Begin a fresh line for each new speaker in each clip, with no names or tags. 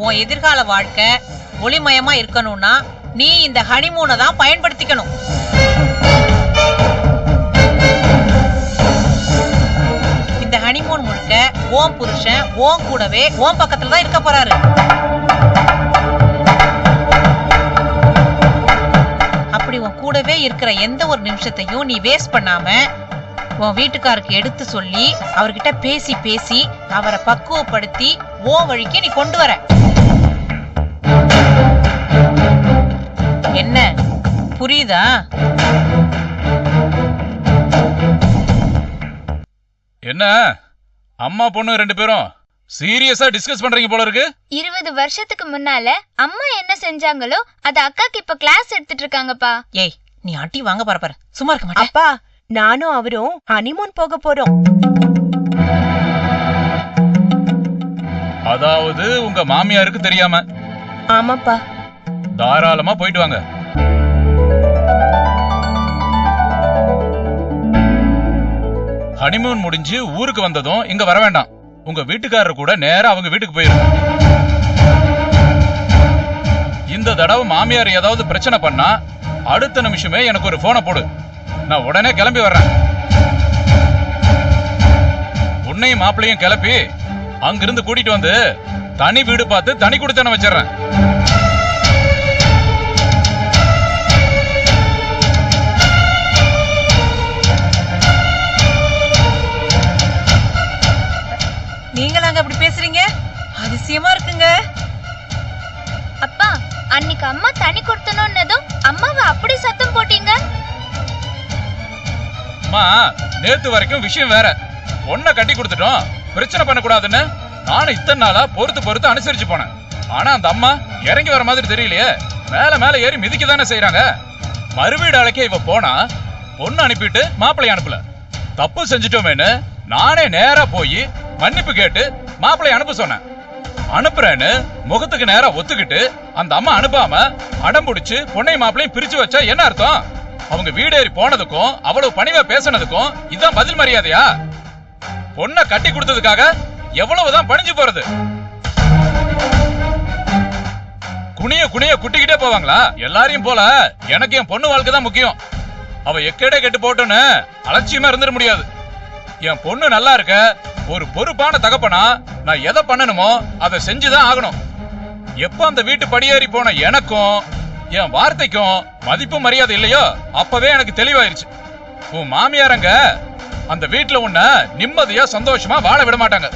உன் எதிர்கால வாழ்க்கை ஒளிமயமா இருக்கணும்னா நீ இந்த ஹனிமூனை தான் பயன்படுத்திக்கணும். இந்த ஹனிமூன் முழுக்க ஓம் புருஷன் ஓம் கூடவே ஓம் பக்கத்துல தான் இருக்க போறாரு. அப்படி உன் கூடவே இருக்கிற எந்த ஒரு நிமிஷத்தையும் நீ வேஸ்ட் பண்ணாம உன் வீட்டுக்காருக்கு எடுத்து சொல்லி அவர்கிட்ட பேசி பேசி அவரை பக்குவப்படுத்தி ஓ வழிக்கு நீ கொண்டு வர. என்ன புரியுதா?
என்ன அம்மா பொண்ணு ரெண்டு பேரும் சீரியஸா டிஸ்கஸ் பண்றீங்க போல இருக்கு.
20 வருஷத்துக்கு முன்னால அம்மா என்ன செஞ்சாங்களோ அத அக்காக்கு இப்ப கிளாஸ் எடுத்துட்டு இருக்காங்கப்பா.
ஏய் நீ அட்டி வாங்க பாரு சும்மா இருக்க மாட்டே.
அப்பா நானும் அவரும் ஹனிமூன் போக போறோம்.
அதாவது உங்க மாமியாருக்கு தெரியாம?
ஆமாப்பா.
தாராளமா போயிட்டு வாங்க. ஹனிமூன் முடிஞ்சு ஊருக்கு வந்ததும் இங்க வர வேண்டாம். உங்க வீட்டுக்காரர் கூட நேரா அவங்க வீட்டுக்கு போயிரும். இந்த தடவை மாமியார் ஏதாவது பிரச்சனை பண்ணா அடுத்த நிமிஷமே எனக்கு ஒரு போனை போடு. நான் உடனே கிளம்பி வர்றேன். உன்னையும் மாப்பிள்ளையும் கிளப்பி அங்கிருந்து கூட்டிட்டு வந்து தனி வீடு பார்த்து தனி குடித்தனம் வச்சிடறேன்.
நீங்களாங்க அப்படி பேசுறீங்க? அதிசயமா இருக்குங்க.
அப்பா அன்னைக்கு அம்மா தனி கொடுத்தனும்னதும் அம்மாவை அப்படி சத்தம் போட்டீங்க.
அம்மா நேத்து வரைக்கும் விஷயம் வேற. ஒன்ன கட்டி கொடுத்துட்டோம், பிரச்சனை பண்ணக்கூடாதுன்னு நானும் இத்தனை நாளா பொறுத்து அனுசரிச்சு போனேன். ஆனா அந்த அம்மா இறங்கி வர மாதிரி தெரியலையே. மேல ஏறி மிதிக்க தானே செய்யறாங்க. மறுவீடு அழைக்க இவ போனா பொண்ணு அனுப்பிட்டு மாப்பிள்ளைய அனுப்பல. தப்பு செஞ்சுட்டோமேனு நானே நேரா போய் மன்னிப்பு கேட்டு மாப்பிள்ளைய அனுப்ப சொன்னேன். அனுப்புறேன்னு முகத்துக்கு நேரா ஒத்துக்கிட்டு அந்த அம்மா அனுப்பாம அடம் பிடிச்சு பொண்ணையும் மாப்பிள்ளையும் பிரிச்சு வச்சா என்ன அர்த்தம்? அவங்க வீடேறி போனதுக்கும் அவ்வளவு பணிவா பேசினதுக்கும் இதான் பதில் மரியாதையா? பொண்ணை கட்டி கொடுத்ததுக்காக எவ்வளவுதான் பணிஞ்சு போறது? குனிய குட்டிக்கிட்டே போவாங்களா? எல்லாரையும் போல எனக்கு என் பொண்ணு வாழ்க்கை தான் முக்கியம். அவ எக்கேடே கெட்டு போட்டோன்னு அலட்சியமா இருந்துட முடியாது. என் பொண்ணு நல்லா இருக்க ஒரு பொறுப்பான தகப்பனா நான் எதை பண்ணணுமோ அதை செஞ்சுதான் ஆகணும். எப்ப அந்த வீட்டு படியேறி போன எனக்கும் என் வார்த்தைக்கும் மதிப்பு மரியாதை இல்லையோ அப்பவே எனக்கு தெளிவாயிருச்சு. உன் மாமியாரங்க அந்த வீட்டுல உன்ன நிம்மதியா சந்தோஷமா வாழ விட மாட்டாங்க.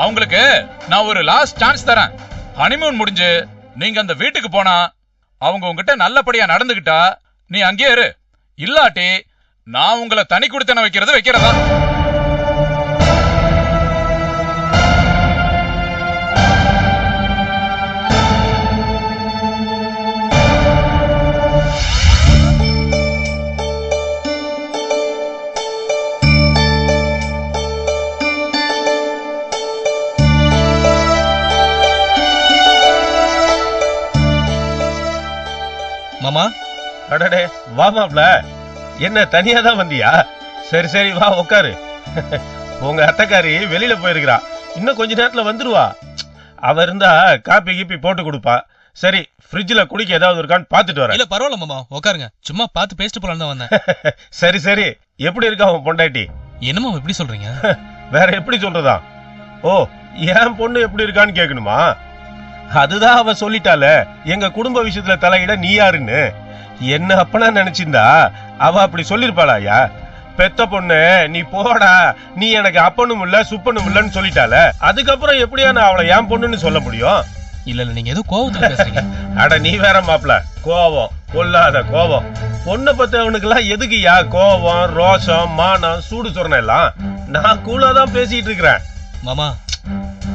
அவங்களுக்கு நான் ஒரு லாஸ்ட் சான்ஸ் தரேன். ஹனிமூன் முடிஞ்சு நீங்க அந்த வீட்டுக்கு போனா அவங்க உங்ககிட்ட நல்லபடியா நடந்துகிட்டா நீ அங்கேயே இரு. இல்லாட்டி நான் உங்களை தனி குடித்தன வைக்கிறதா.
மாமா
அடடே வா மாப்ள. என்ன தனியா தான் வந்தியா? சரி வா உட்காரு. உங்க அத்தைக்காரி வெளியில போயிருக்கிறா. இன்னும் கொஞ்ச நேரத்துல வந்துருவா. அவ இருந்தா காப்பி கீப்பி போட்டு கொடுப்பா. சரி ஃப்ரிட்ஜ்ல குடிக்க ஏதாவது இருக்கான்னு பாத்துட்டு வரேன்.
இல்ல பரவாயில்ல மாமா, உட்காருங்க. சும்மா பார்த்து பேசிட்டு போலான்னு தான் வந்தேன்.
சரி எப்படி இருக்கா உன் பொண்டாட்டி?
என்னமா எப்படி சொல்றீங்க?
வேற எப்படி சொல்றதா? ஓ என் பொண்ணு எப்படி இருக்கான்னு கேட்கணுமா? அதுதான் அவ சொல்லிட்டால எங்க குடும்ப விஷயத்துல தலையிட நீ யாருன்னு. என்ன அப்பனா நினைச்சிருந்தா அவ அப்படி சொல்லிருப்பாளாயா? பெத்த பொண்ணு நீ போடா, நீ எனக்கு அப்பனும் இல்ல சுப்பனும் இல்லன்னு சொல்லிட்டால, அதுக்கப்புறம் எப்படியா நான் அவளை என் பொண்ணுன்னு சொல்ல முடியும்?
இல்ல நீங்க ஏதோ கோவத்துல பேசுறீங்க.
அட நீ வேற மாப்ள, கோவம் கொல்லாத கோவம். பொண்ணை பத்தவனுக்கு எல்லாம் எதுக்குயா கோவம் ரோஷம் மானம் சூடு சொரணம் எல்லாம்? நான் கூலாதான் பேசிட்டு இருக்கிறேன்.
மாமா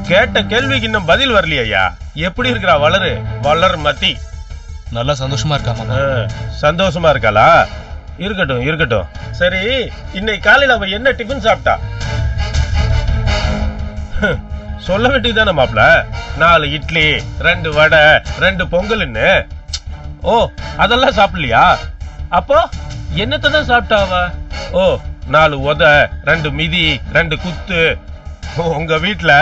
கேட்ட கேள்விக்கு இன்னும் பதில் வரலையா? எப்படி இருக்கிறா வளர் மத்தி?
நல்லா சந்தோஷமா இருக்கா மாமா?
சந்தோஷமா இருக்காளா? இருக்கட்டும். சரி இன்னைக்கு காலையில அவ என்ன டிஃபன் சாப்பிட்டா? சொல்ல வேண்டியதானே மாப்ள. 4 இட்லி 2 வடை 2 பொங்கல்னு. ஓ அதெல்லாம் சாப்பிடலையா? அப்போ என்னத்தான் சாப்பிட்டா அவ? ஓ 4 உத 2 மிதி 2 குத்து. உங்க வீட்டுல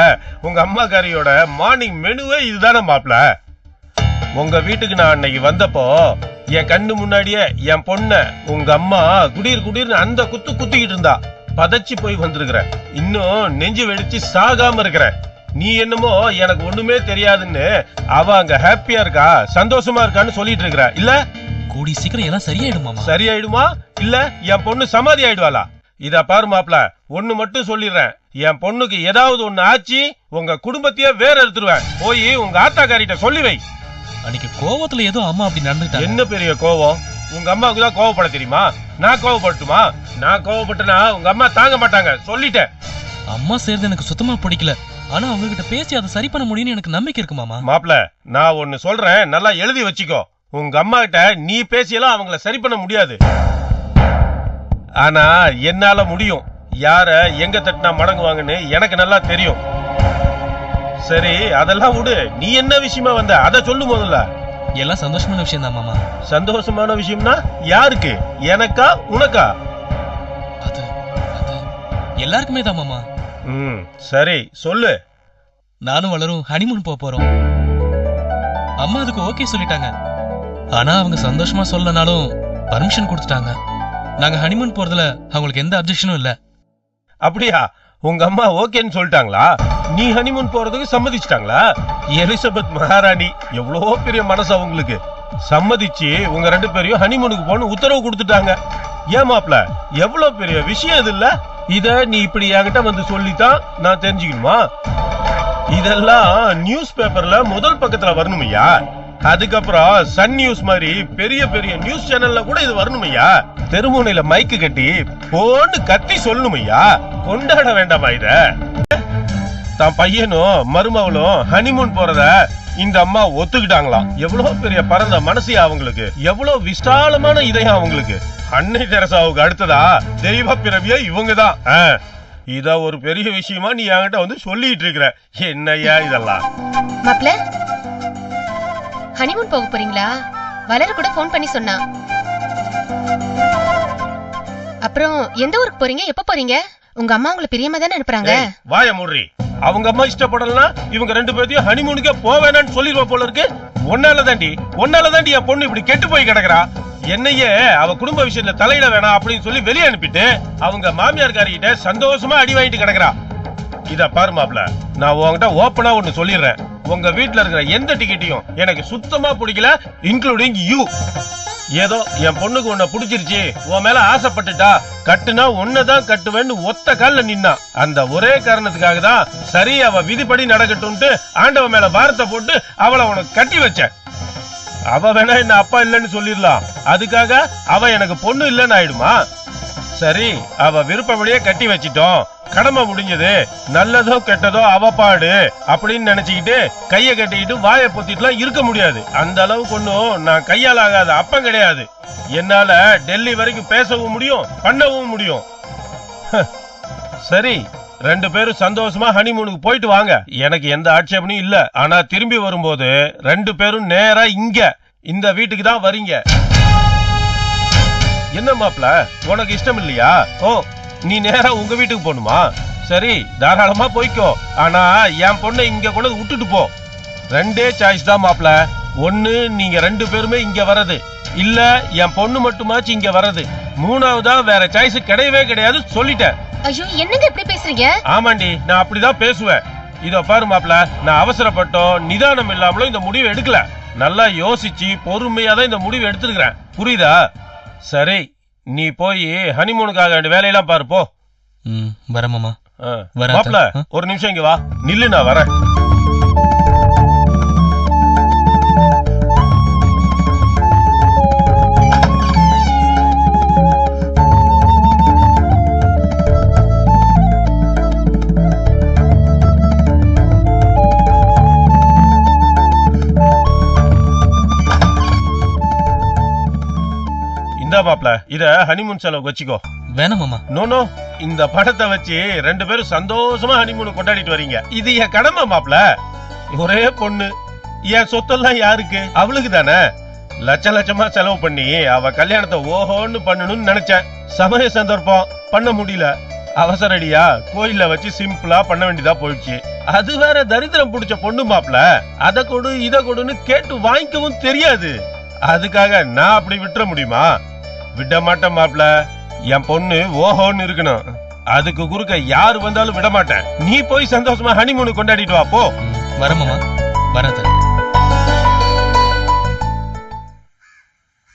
உங்க அம்மாக்காரியோட மார்னிங் மெனுவே இதுதானே மாப்பிள. உங்க வீட்டுக்கு நான் அன்னைக்கு வந்தப்போ என் கண்ணு முன்னாடியே என் பொண்ண உங்க அம்மா குடீர்னு அந்த குத்திக்கிட்டு இருந்தா. பதச்சு போய் வந்திருக்கிறேன். இன்னும் நெஞ்சு வெடிச்சு சாகாம இருக்கிறேன். நீ என்னமோ எனக்கு ஒண்ணுமே தெரியாதுன்னு அவ அங்க ஹாப்பியா இருக்கா, சந்தோஷமா இருக்கான்னு சொல்லிட்டு இருக்கிற. இல்ல
கூடி சீக்கிரம் எல்லாம் சரியாயிடும் மாமா.
சரியாயிடுமா இல்ல என் பொண்ணு சமாதி ஆயிடுவாளா? இத பாரு மாப்ள, ஒண்ணு மட்டும் சொல்லிடுறேன். என் பொண்ணுக்கு ஏதாவது ஒண்ணு ஆச்சு உங்க குடும்பத்தையே வேற எடுத்துருவேன். போய் உங்க ஆத்தாக்காரிட்ட சொல்லி வை.
அன்னைக்கு கோவத்துல ஏதோ அம்மா அப்படி நடந்துட்டாங்க.
என்ன பெரிய கோவம்? உங்க அம்மாவுக்கு தான் கோவப்பட தெரியுமா? நான் கோவப்பட்டுமா? நான் கோவப்பட்டனா உங்க அம்மா தாங்க மாட்டாங்க, சொல்லிட்டேன்.
அம்மா செய்யறது எனக்கு சுத்தமா பிடிக்கல. ஆனா அவங்க கிட்ட பேசி அதை சரி பண்ண முடியும்னு எனக்கு நம்பிக்கை இருக்கு மாமா.
மாப்ள, நான் ஒண்ணு சொல்றேன், நல்லா எழுதி வச்சுக்கோ. உங்க அம்மா கிட்ட நீ பேசியெல்லாம் அவங்கள சரி பண்ண முடியாது. ஆனா என்னால முடியும். யார எங்க தட்டினா மடங்குவாங்கன்னு எனக்கு நல்லா தெரியும். சரி, அதெல்லாம் விடு. நீ என்ன விஷயமா வந்த அத சொல்லு முதல்ல.
எல்லாம் சந்தோஷமான விஷயம் தான் மாமா.
சந்தோஷமான விஷயம்னா யாருக்கு? எனக்கா உனக்கா?
அது அது எல்லாருக்குமே தான் மாமா.
சரி சொல்லு.
நானும் வளரும் ஹனிமூன் போறோம். அம்மா அதுக்கு ஓகே சொல்லிட்டாங்க. ஆனா அவங்க சந்தோஷமா சொல்லனாலும் பர்மிஷன் கொடுத்துட்டாங்க. நாங்க ஹனிமூன் போறதுல அவங்களுக்கு எந்த அப்செக்ஷனும் இல்ல.
அப்படியா? உங்க அம்மா ஓகேன்னு சொல்லிட்டாங்களா? நீ ஹனிமூன் போறதுக்கு சம்மதிச்சிட்டாங்களா? எலிசபெத் மகாராணி எவ்வளவு பெரிய மனசு அவங்களுக்கு. சம்மதிச்சு உங்க 2 பேரையும் ஹனிமூனுக்கு போன்னு உத்தரவு கொடுத்துட்டாங்க. ஏன் மாப்ள, எவ்வளவு பெரிய விஷயம் இது இல்ல? இத நீ இப்படி என்கிட்ட வந்து சொல்லித்தான் நான் தெரிஞ்சுக்கணுமா? இதெல்லாம் நியூஸ் பேப்பர்ல முதல் பக்கத்துல வரணுமையா? அதுக்கப்புறம் சன் நியூஸ் மாதிரி பெரிய பெரிய நியூஸ் சேனல்ல கூட இது வரணுமையா? தெருமுனையில மைக்கு கட்டி போன்னு கத்தி சொல்லணுமையா? கொண்டாட வேண்டாமா இத? தான் பையனும் மருமவளும் ஹனிமூன் போறத இந்த அம்மா ஒத்துக்கிட்டாங்களாம். எவ்வளவு பெரிய பரந்த மனசியா அவங்களுக்கு, எவ்வளவு விசாலமான இதயம் அவங்களுக்கு. அன்னை தெரசாவுக்கு அடுத்ததா தெய்வ பிறவியா இவங்கதான். இத ஒரு பெரிய விஷயமா நீ என்கிட்ட வந்து சொல்லிட்டு இருக்கிற. என்னையா இதெல்லாம்?
மாப்ள, ஹனிமூன் போக போறீங்களா? வளர் கூட போன் பண்ணி சொன்னா. அப்புறம் எந்த ஊருக்கு போறீங்க? எப்ப போறீங்க? உங்க அம்மா உங்களை பிரியமா தானே அனுப்புறாங்க.
வாய மூடுறி. அவங்க அம்மா இஷ்டப்படலனா இவங்க 2 பேரையும் ஹனிமூனுக்கே போவேனான்னு சொல்லிடுவா போல இருக்கு. ஒன்னாலதாண்டி என் பொண்ணு இப்படி கெட்டு போய் கிடக்குறா. என்னையே அவ குடும்ப விஷயத்துல தலையிட வேணாம் அப்படின்னு சொல்லி வெளியே அனுப்பிட்டு அவங்க மாமியார்காரிகிட்ட சந்தோஷமா அடி வாங்கிட்டு கிடக்குறா. இத பாரு மாப்ள, நான் உங்ககிட்ட ஓப்பனா ஒண்ணு சொல்லிடுறேன். உங்க வீட்டுல இருக்கிற எந்த டிக்கெட்டையும் எனக்கு சுத்தமா பிடிக்கல, இன்க்ளூடிங் யூ. ஏதோ என் பொண்ணுக்கு உன்னை பிடிச்சிருச்சு, உன் மேல ஆசைப்பட்டுட்டா, கட்டுனா உன்னதான் கட்டுவேன்னு ஒத்த கால்ல நின்னா. அந்த ஒரே காரணத்துக்காக தான் சரி அவ விதிப்படி நடக்கட்டும்ட்டு ஆண்டவ மேல பாரத்தை போட்டு அவளை உனக்கு கட்டி வச்ச. அவ வேணா என்ன அப்பா இல்லைன்னு சொல்லிடலாம், அதுக்காக அவ எனக்கு பொண்ணு இல்லைன்னு ஆயிடுமா? சரி, அவ விருப்பப்படியே கட்டி வச்சிட்டோம், கடமை முடிஞ்சது. நல்லதோ கெட்டதோ அவ பாடு அப்படின்னு நினைச்சுக்கிட்டு கைய கட்டிக்கிட்டு வாயை பொத்திட்டுலாம் இருக்க முடியாது. அந்த அளவுக்கு ஒன்னும் நான் கையால் ஆகாத அப்பம் கிடையாது. என்னால டெல்லி வரைக்கும் பேசவும் முடியும், பண்ணவும் முடியும். சரி, 2 பேரும் சந்தோஷமா ஹனிமூனுக்கு போயிட்டு வாங்க, எனக்கு எந்த ஆட்சேபனையும் இல்ல. ஆனா திரும்பி வரும்போது 2 பேரும் நேரா இங்க இந்த வீட்டுக்கு தான் வரீங்க. என்ன மாப்ள, உனக்கு இஷ்டம் இல்லையா? ஓ, நீ நேரா உங்க வீட்டுக்கு போகணுமா? சரி, தாராளமா போய்க்கோ. ஆனா என் பொண்ணை இங்க கொண்டு விட்டுட்டு போ. 2 சாய்ஸ் தான் மாப்ள. ஒண்ணு நீங்க 2 பேருமே இங்க வர்றது, இல்ல என் பொண்ணு மட்டுமாச்சு இங்க வர்றது. 3வதா வேற சாய்ஸ் கிடையவே கிடையாது, சொல்லிட்டேன்.
ஐயோ, என்னங்க இப்படி பேசுறீங்க?
ஆமாண்டி, நான் அப்படிதான் பேசுவேன். இதோ பாரு மாப்ள, நான் அவசரப்பட்டோம் நிதானம் இல்லாமலும் இந்த முடிவை எடுக்கல. நல்லா யோசிச்சு பொறுமையா தான் இந்த முடிவு எடுத்துருக்கிறேன், புரியுதா? சரி, நீ போய் ஹனிமூனுக்காக வேண்டிய வேலையெல்லாம் பாரு போ.
வர மாமா.
மாப்ள, ஒரு நிமிஷம் இங்க வா, நில்லு, நான் வரேன். மாப்ள, இத ஹனிமூன் செலவு வச்சுக்கோ.
வேணாம் மாமா.
நோ, இந்த படத்தை வச்சு 2 பேரும் சந்தோஷமா ஹனிமூன் கொண்டாடிட்டு வரீங்க. இது என் கடமை மாப்ள. ஒரே பொண்ணு, என் சொத்தெல்லாம் யாருக்கு? அவளுக்கு தானே. லட்சமா செலவு பண்ணி அவ கல்யாணத்தை ஓஹோன்னு பண்ணணும்னு நினைச்சேன். சமய சந்தர்ப்பம் பண்ண முடியல. அவசரடியா கோயில்ல வச்சு சிம்பிளா பண்ண வேண்டியதா போயிடுச்சு. அது வேற தரித்திரம் பிடிச்ச பொண்ணு மாப்ள, அத கொடு இத கொடுன்னு கேட்டு வாங்கிக்கவும் தெரியாது. அதுக்காக நான் அப்படி விட்டுற முடியுமா? விட மாட்டேன் மாப்ள. என் பொண்ணு ஓஹோன்னு இருக்கணும். அதுக்கு குறுக்க யாரு வந்தாலும் விட மாட்டேன். நீ போய் சந்தோஷமா ஹனிமூன் கொண்டாடிட்டு வா போ.
வரமாமா, வரத.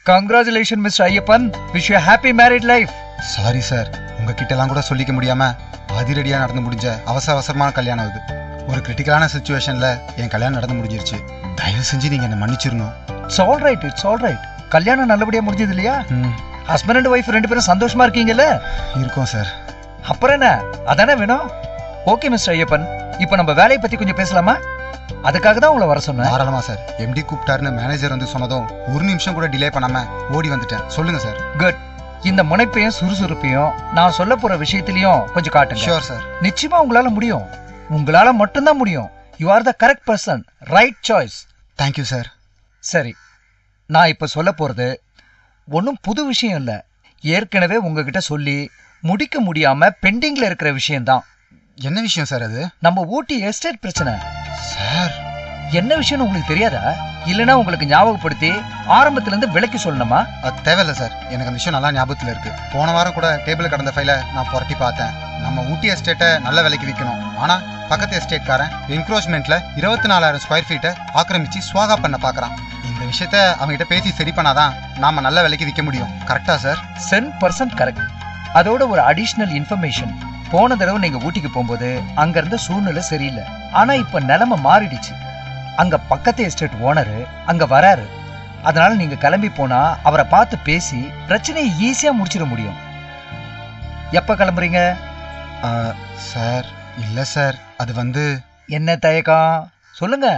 Congratulation mister Ayyappan. Wish you happy married life.
Sorry sir, உங்ககிட்ட எல்லாம் கூட சொல்லிக்க முடியாம அதிரடியா நடந்து முடிஞ்ச அவசரமான கல்யாணம் இது. ஒரு கிரிட்டிக்கலான சிச்சுவேஷன்ல என் கல்யாணம் நடந்து முடிஞ்சிருச்சு. தயவு செஞ்சு நீங்க என்ன மன்னிச்சிடணும்.
It's all right, it's all right. கல்யாணம் நல்லபடியா முடிஞ்சது இல்லையா? ஹஸ்பண்ட் அண்ட் ஒய்ஃப் ரெண்டு பேரும் சந்தோஷமா இருக்கீங்கல்ல?
இருக்கோம் சார்.
அப்புறம் என்ன, அதானே வேணும். ஓகே மிஸ்டர் ஐயப்பன், இப்போ நம்ம வேலையை பத்தி கொஞ்சம் பேசலாமா? அதுக்காக தான் உங்களை வர சொன்னேன்.
தாராளமா சார். எம்டி கூப்பிட்டாருன்னு மேனேஜர் வந்து சொன்னதும் ஒரு நிமிஷம் கூட டிலே பண்ணாம ஓடி வந்துட்டேன். சொல்லுங்க சார்.
குட். இந்த முனைப்பையும் சுறுசுறுப்பையும் நான் சொல்ல போற விஷயத்திலயும் கொஞ்சம் காட்டுங்க.
Sure sir.
நிச்சயமா உங்களால முடியும். உங்களால மட்டும்தான் முடியும். You are the correct person, right choice.
Thank you sir.
சரி, நான் இப்ப சொல்ல போறது ஒன்றும் புது விஷயம் இல்லை. ஏற்கனவே உங்ககிட்ட சொல்லி முடிக்க முடியாம பெண்டிங்ல இருக்கிற விஷயம்தான்.
என்ன விஷயம் சார் அது?
நம்ம ஊட்டி எஸ்டேட் பிரச்சனை.
சார்,
என்ன விஷயம்னு உங்களுக்கு தெரியாதா? இல்லைன்னா உங்களுக்கு ஞாபகப்படுத்தி ஆரம்பத்துல இருந்து விளக்கி சொல்லணுமா?
அது தேவையில்லை சார். எனக்கு அந்த விஷயம் நல்லா ஞாபகத்தில் இருக்கு. போன வாரம் கூட டேபிள் கடந்த ஃபைலை நான் புரட்டி பார்த்தேன். நம்ம ஊட்டி எஸ்டேட்டை நல்ல விலைக்கு விற்கணும். ஆனா பக்கத்து எஸ்டேட்காரன் என்க்ரோச்மெண்ட்ல 24,000 ஸ்கொயர் ஃபீட்டை ஆக்கிரமிச்சு ஸ்வாகா பண்ண பாக்குறான். இந்த விஷயத்த அவங்ககிட்ட பேசி சரி பண்ணாதான் நாம நல்ல விலைக்கு விற்க முடியும். கரெக்டா சார்?
100% கரெக்ட். அதோட ஒரு அடிஷனல் இன்ஃபர்மேஷன். போன தடவை நீங்க ஊட்டிக்கு போகும்போது அங்க இருந்த சூழ்நிலை சரியில்லை. ஆனா இப்ப நிலைமை மாறிடுச்சு. அங்க பக்கத்து எஸ்டேட் ஓனரு அங்க வராரு. அதனால நீங்க கிளம்பி போனா அவரை பார்த்து பேசி பிரச்சனையை ஈஸியா முடிச்சிட முடியும். எப்ப கிளம்புறீங்க?
சார், இல்ல சார், அது வந்து
என்ன தயக்கம் சொல்லுங்க.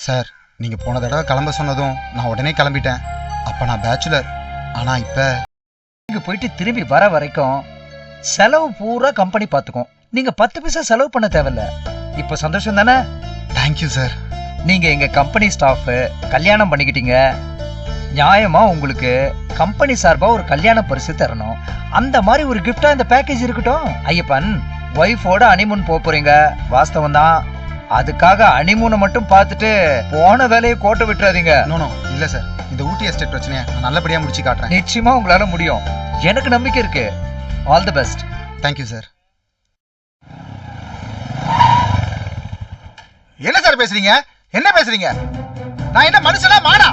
சார், நீங்க போன தடவை கிளம்ப சொன்னதும் நான் உடனே கிளம்பிட்டேன். அப்ப நான் பேச்சுலர். ஆனா இப்ப
இங்க போயிட்டு திரும்பி வர வரைக்கும் செலவு பூரா கம்பெனி பார்த்துக்கும். நீங்க 10 பைசா செலவு பண்ண தேவையில்ல. இப்ப சந்தோஷம் தானே?
Thank you sir.
நீங்க எங்க கம்பெனி ஸ்டாஃப் கல்யாணம் பண்ணிக்கிட்டீங்க. நியாயமா உங்களுக்கு கம்பெனி சார்பா ஒரு கல்யாண பரிசு தரணும். அந்த மாதிரி ஒரு கிஃப்டா இந்த பேக்கேஜ் இருக்கட்டும். ஐயப்பன், ஒய்ஃபோட ஹனிமூன் போறீங்க, வாஸ்தவம் தான். அதுக்காக ஹனிமூனை மட்டும் பார்த்துட்டு போன வேலையை கோட்டை விட்டுறாதீங்க.
நோ இல்ல சார், இந்த ஊட்டி எஸ்டேட் பிரச்சனையை நான் நல்லபடியா முடிச்சு காட்டுறேன்.
நிச்சயமா உங்களால முடியும். எனக்கு நம்பிக்கை இருக்கு. All the best.
Thank you sir.
என்ன சார் பேசுறீங்க? என்ன பேசுறீங்க? நான் என்ன மனுஷனா மாடா?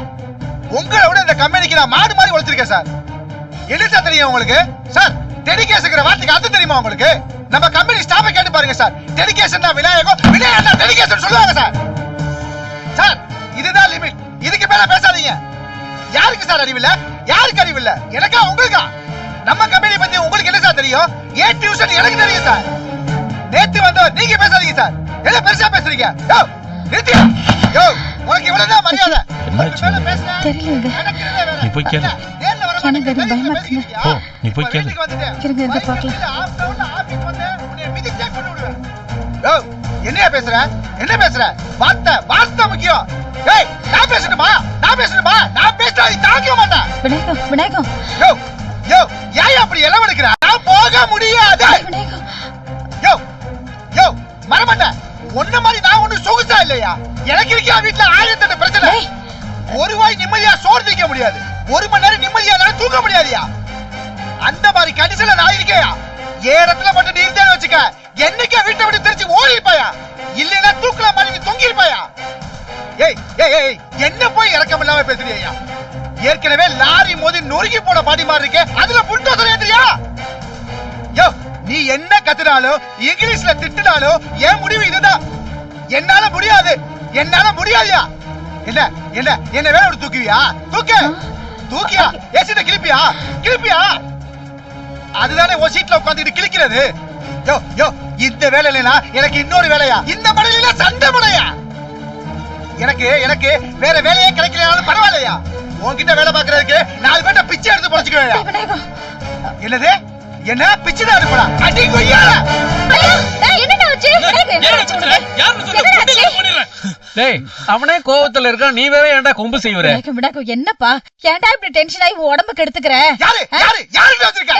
உங்களை விட இந்த கம்பெனிக்கு நான் மாடு மாதிரி உழைச்சிருக்கேன் சார். என்ன சார் தெரியும் உங்களுக்கு? சார், டெடிகேஷன்ங்கிற வார்த்தைக்கு அர்த்தம் தெரியுமா உங்களுக்கு? நம்ம கம்பெனி ஸ்டாஃபை கேட்டு பாருங்க சார். டெடிகேஷன் தான் விநாயகம், விநாயகம் தான் டெடிகேஷன் சொல்லுவாங்க சார். சார், இதுதான் லிமிட். இதுக்கு மேல பேசாதீங்க. யாருக்கு சார் அறிவில்ல? யாருக்கு அறிவில்ல? எனக்கா உங்களுக்கா? நம்ம கம்பெனி பத்தி உங்களுக்கு என்ன சார் தெரியும்? ஏ டியூஷன் எனக்கு தெரியும் சார். நேத்து வந்தவர் நீங்க பேசாதீங்க சார். என்ன பெருசா பேசுறீங்க? யோ, நிறுத்தியா? யோ, உனக்கு இவ்வளவுதான் மரியாதை.
தெரியலங்க. நீ போய் கேளு. ஓ, நீ போய் கேளு.
என்னையா பேசுற? என்ன பேசுற? வார்த்தை முக்கியம். ஏய், நான் பேசணுமா? நான் பேசினா நீ தாங்க மாட்டேன்.
விநாயகம்
யோ யோ, ஏன் அப்படி இளவெடுக்கிற? நான் போக முடியாது. யோ யோ, மறமாட்டேன். ஒன்ன மாதிரி நான் ஒண்ணு சொகுசா இல்லையா? எனக்கு இருக்கியா வீட்டுல 1008 பிரச்சனை. ஒரு வாய் நிம்மதியா சோறு திங்க முடியாது. 1 மணி நேரம் நிம்மதியா தூங்க முடியாதியா? அந்த மாதிரி கண்டிஷன்ல நான் இருக்கேயா? இடத்துல மட்டும் நீ இருந்தேன்னு வச்சுக்க, என்னைக்கே வீட்டை விட்டு தெரிச்சு ஓடி இருப்பாயா? இல்லைன்னா தூக்கல மாதிரி நீ தொங்கி இருப்பாயா? ஏய் ஏய் ஏய், என்ன போய் இறக்கம் இல்லாம பேசுறியா? ஏற்கனவே லாரி மோதி நொறுங்கி போன பாடி மாதிரி இருக்கே, அதுல புல்டோசர் ஏத்துறியா? யோ, நீ என்ன கத்துனாலும் இங்கிலீஷ்ல திட்டுனாலும் என் முடிவு இதுதான். என்னால முடியாதியா? என்ன என்ன என்ன வேலை விட்டு தூக்குவியா? தூக்கியா? ஏசிட்ட கிளிப்பியா? அதுதானே ஒரு சீட்ல உட்காந்துட்டு கிளிக்கிறது. யோ யோ, இந்த வேலை இல்லைனா எனக்கு இன்னொரு வேலையா? இந்த மடையில சண்டை மடையா? எனக்கு வேற வேலையே கிடைக்கலனாலும் பரவாயில்லையா? உன்கிட்ட வேலை பாக்குறதுக்கு 4 பேர்ட்ட பிச்சை எடுத்து பொழைச்சுக்கவேயா? என்னது? என்ன பிச்சை தான் எடுப்படா? அடி கொய்யால.
டேய், அவனே கோவத்துல இருக்கான், நீ வேற ஏன்டா கொம்பு செய்வற?
என்னப்பா, ஏன்டா இப்படி டென்ஷன் ஆகி உடம்புக்கு எடுத்துக்கிற?
யாரு வச்சிருக்கா?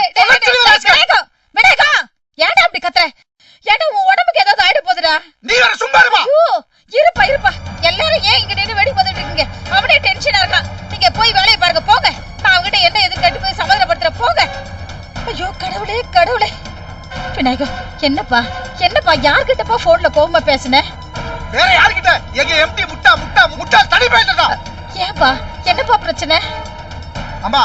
ஏன்டா அப்படி கத்துற? ஏன்டா உன் உடம்புக்கு ஏதாவது ஆயிட போகுதுடா?
நீ வேற சும்மா இருமா.
ஐயோ, இருப்பா எல்லாரும் ஏன் இங்க நின்னு வெடி பார்த்துட்டு இருக்கீங்க? அவனே டென்ஷனா இருக்கான். நீங்க போய் வேலையை பாருங்க, போங்க. நான் அவங்கிட்ட என்ன எதுன்னு கேட்டு போய் சமாதானப்படுத்துற, போங்க. ஐயோ கடவுளே. விநாயகம், என்னப்பா யார்கிட்டப்பா போன்ல கோவமா பேசுன?
வேற யார்கிட்ட? எங்க எம்டி முட்டா தடி போயிட்டா.
ஏன்பா, என்னப்பா பிரச்சனை?
அம்மா,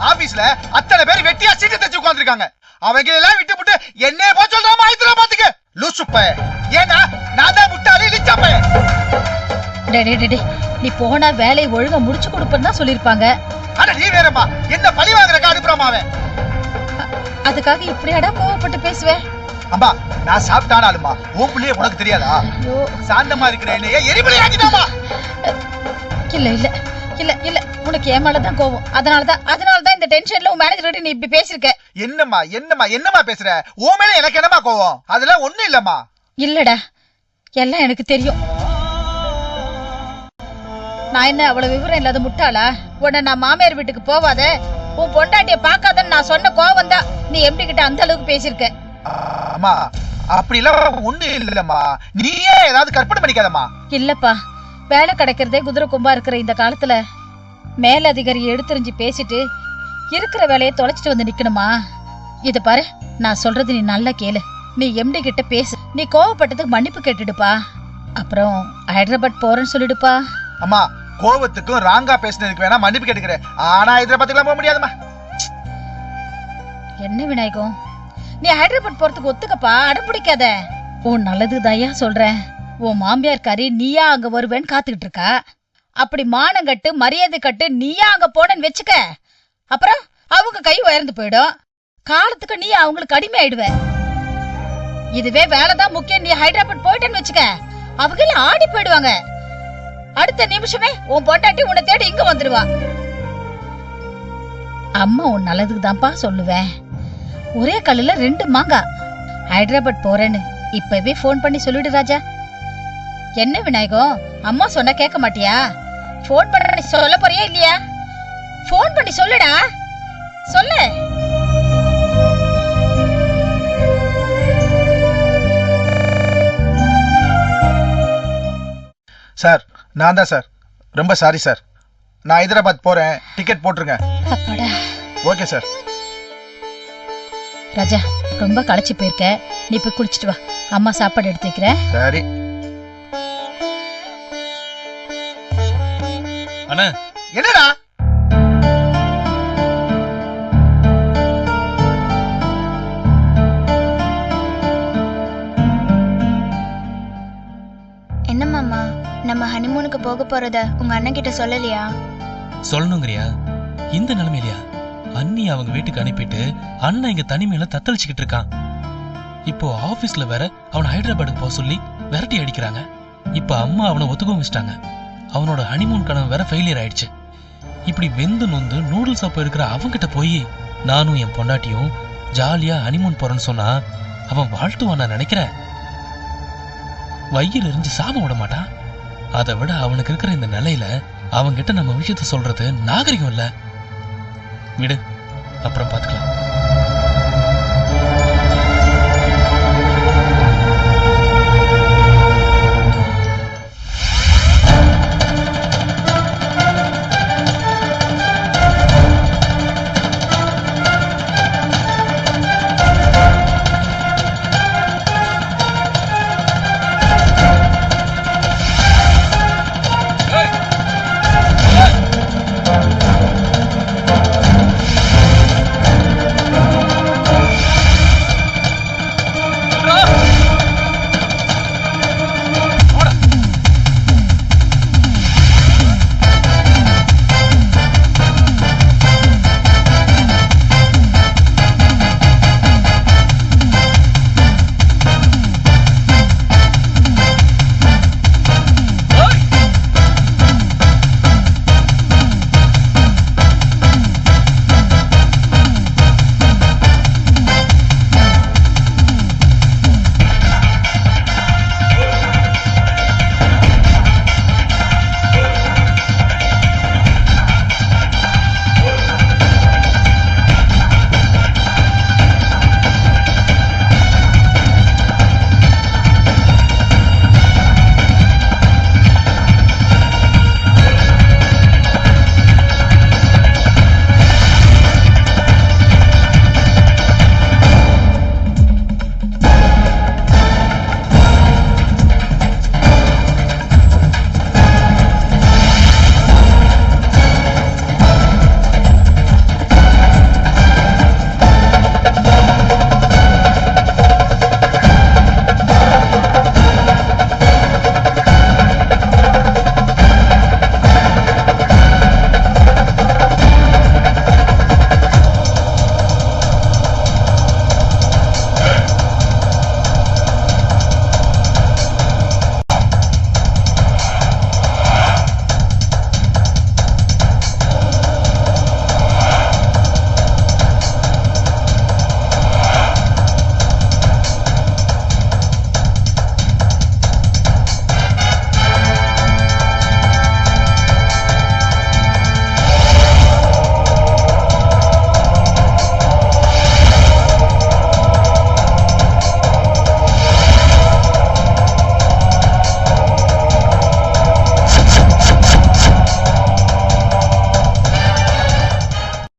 ஆபீஸ்ல அத்தனை பேர் வெட்டியா சீட்டு தச்சு உட்கார்ந்திருக்காங்க. அவங்க எல்லாம் விட்டு என்னே போ சொல்றாமா, ஆயிரத்துல பாத்துக்க லூசுப்ப. ஏன்னா நான் தான் முட்டாளி லிச்சாப்ப.
டேய், நீ போனா வேலையை ஒழுங்கா முடிச்சு கொடுப்பேன்னு தான் சொல்லிருப்பாங்க.
அட நீ வேறம்மா, என்ன பழி வாங்குறக்க அனுப்புறாமா அவன்.
அதுக்காக இப்படியாடா கோவப்பட்டு பேசுவேன்?
அம்மா, நான் சாப்பிட்டானாலுமா உன் பிள்ளைய உனக்கு தெரியாதா? சாந்தமா இருக்கிற என்னைய எரிபலி ஆக்கிட்டாமா.
இல்ல உனக்கு ஏமாலதான் கோவம். அதனாலதான் இந்த டென்ஷன்ல உன் மேனேஜர் நீ இப்படி பேசிருக்க.
என்னம்மா பேசுற? உன் மேல எனக்கு என்னமா கோவம்? அதெல்லாம் ஒண்ணும் இல்லம்மா.
இல்லடா, எல்லாம் எனக்கு தெரியும். நான் என்ன அவ்வளவு விவரம் இல்லாத முட்டாளா? உன்னை நான் மாமியார் வீட்டுக்கு போவாத, உன் பொண்டாட்டிய பாக்காதன்னு நான் சொன்ன கோவம் தான் நீ எப்படி கிட்ட அந்த அளவுக்கு பேசிருக்க.
அம்மா, அப்படி எல்லாம் ஒண்ணு இல்லம்மா. நீயே ஏதாவது கற்பனை பண்ணிக்காதம்மா.
இல்லப்பா, வேலை கிடைக்கிறதே குதிரை கொம்பா இருக்கிற இந்த காலத்துல மேலதிகாரி எடுத்துரிஞ்சு பேசிட்டு இருக்கிற வேலையை தொலைச்சிட்டு வந்து நிக்கணுமா? இத பாரு, நான் சொல்றது நீ நல்லா கேளு. நீ எம்டி கிட்ட பேசு. நீ கோவப்பட்டதுக்கு மன்னிப்பு கேட்டுடுப்பா. அப்புறம் ஹைதராபாத் போறேன்னு சொல்லிடுப்பா.
அம்மா, கோவத்துக்கும் ராங்கா பேசினதுக்கு வேணா மன்னிப்பு கேட்டுக்கிறேன். ஆனா ஹைதராபாத்துக்குலாம் போக முடியாதுமா.
என்ன விநாயகம், நீ ஹைதராபாத் போறதுக்கு ஒத்துக்கப்பா, அடம்பிடிக்காத. உன் நல்லது தயா சொல்றேன். உன் மாமியார் காரி நீயா அங்க வருவேன்னு காத்துக்கிட்டு இருக்கா. அப்படி மானம் கட்டு மரியாதை கட்டு நீயா அங்க போனன்னு வச்சுக்க, அப்புறம் அவங்க கை உயர்ந்து போயிடும். காலத்துக்கு நீ அவங்களுக்கு அடிமை ஆயிடுவ. இதுவே வேலைதான் முக்கியம், நீ ஹைதராபாத் போயிட்டேன்னு வச்சுக்க, அவங்க எல்லாம் ஆடி போயிடுவாங்க. அடுத்த நிமிஷமே உன் பொண்டாட்டி உன்னை தேடி இங்க வந்துடுவா. அம்மா உன் நல்லதுக்கு தான்ப்பா சொல்லுவேன். ஒரே கல்லுல 2 மாங்கா. ஹைதராபாத் போறேன்னு இப்பவே போன் பண்ணி சொல்லிடு ராஜா. என்ன விநாயகம், அம்மா சொன்னா கேட்க மாட்டியா? போன் பண்ண சொல்ல போறியா இல்லையா? போன் பண்ணி சொல்லுடா, சொல்லு.
சார், நான் தான் சார். ரொம்ப சாரி சார். நான் ஹைதராபாத் போறேன், டிக்கெட் போட்டுருங்க.
அப்பாடா.
Okay sir.
ராஜா, ரொம்ப களைச்சு போயிருக்க, நீ போய் குளிச்சிட்டு வா. அம்மா சாப்பாடு எடுத்து வைக்கிறேன்.
சரி.
அண்ணா,
என்னடா?
என்ன மாமா, நம்ம ஹனிமூனுக்கு போக போறத உங்க அண்ணன் கிட்ட சொல்லலையா?
சொல்லணுங்கிறியா? இந்த நிலைமையிலயா? அண்ணி அவங்க வீட்டுக்கு அனுப்பிட்டு அண்ணன் இங்க தனிமையில தத்தளிச்சுக்கிட்டு இருக்கான். இப்போ ஆபீஸ்ல வேற அவனை ஹைதராபாத்துக்கு போக சொல்லி விரட்டி அடிக்கிறாங்க. இப்ப அம்மா அவனை ஒத்துக்கவும் வச்சிட்டாங்க. அவனோட ஹனிமூன் கனவு வேற ஃபெயிலியர் ஆயிடுச்சு. இப்படி வெந்து நொந்து நூடுல்ஸா போயிருக்கிற அவங்கிட்ட போய் நானும் என் பொண்டாட்டியும் ஜாலியா ஹனிமூன் போறேன்னு சொன்னா அவன் வாழ்த்துவான் நான் நினைக்கிறேன். வயிறு எரிஞ்சு சாப விட மாட்டான். அதை விட அவனுக்கு இருக்கிற இந்த நிலையில அவன்கிட்ட நம்ம விஷயத்த சொல்றது நாகரிகம் இல்ல. விடு, அப்புறம் பாத்துக்கலாம்.